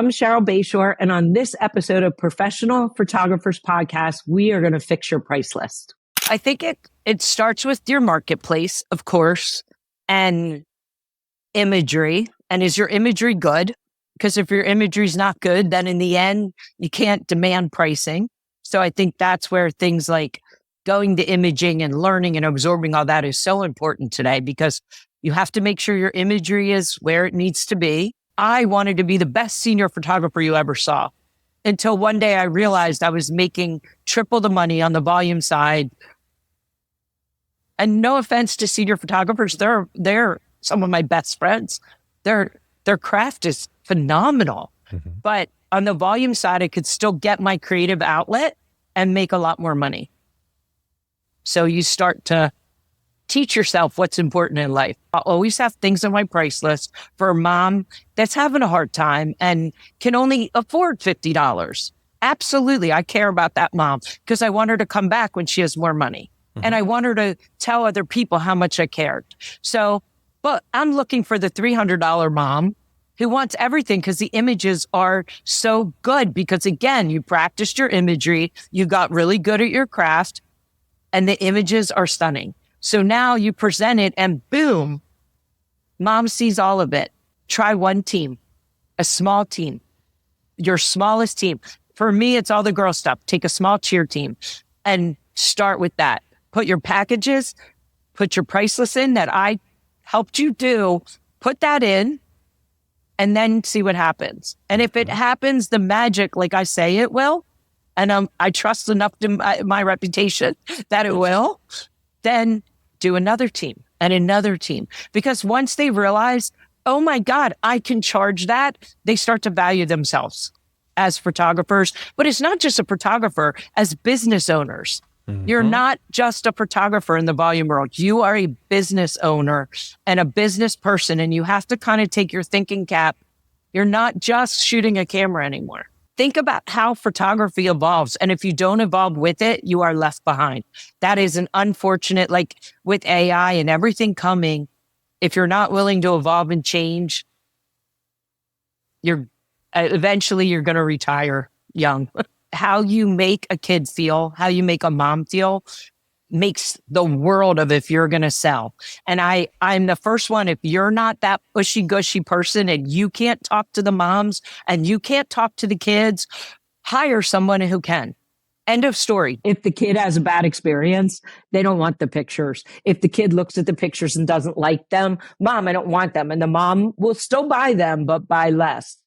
I'm Sheryl Bashore, and on this episode of Professional Photographers Podcast, we are going to fix your price list. I think it starts with your marketplace, of course, and imagery. And is your imagery good? Because if your imagery is not good, then in the end, you can't demand pricing. So I think that's where things like going to imaging and learning and absorbing all that is so important today, because you have to make sure your imagery is where it needs to be. I wanted to be the best senior photographer you ever saw, until one day I realized I was making triple the money on the volume side. And no offense to senior photographers, they're some of my best friends. Their craft is phenomenal. Mm-hmm. But on the volume side, I could still get my creative outlet and make a lot more money. So you start to teach yourself what's important in life. I'll always have things on my price list for a mom that's having a hard time and can only afford $50. Absolutely. I care about that mom because I want her to come back when she has more money. Mm-hmm. And I want her to tell other people how much I cared. So, but I'm looking for the $300 mom who wants everything because the images are so good. Because again, you practiced your imagery, you got really good at your craft, and the images are stunning. So now you present it and boom, mom sees all of it. Try one team, a small team, your smallest team. For me, it's all the girl stuff. Take a small cheer team and start with that. Put your packages, put your price list in that I helped you do, put that in, and then see what happens. And if it happens, the magic, like I say it will, and I trust enough to my reputation that it will, then do another team and another team. Because once they realize, oh my God, I can charge that, they start to value themselves as photographers. But it's not just a photographer, as business owners. Mm-hmm. You're not just a photographer in the volume world. You are a business owner and a business person, and you have to kind of take your thinking cap. You're not just shooting a camera anymore. Think about how photography evolves. And if you don't evolve with it, you are left behind. That is an unfortunate, like with AI and everything coming, if you're not willing to evolve and change, eventually you're going to retire young. How you make a kid feel, how you make a mom feel makes the world of if you're going to sell. And I'm the first one. If you're not that pushy gushy person and you can't talk to the moms and you can't talk to the kids, hire someone who can. End of story. If the kid has a bad experience, they don't want the pictures. If the kid looks at the pictures and doesn't like them, mom, I don't want them. And the mom will still buy them, but buy less.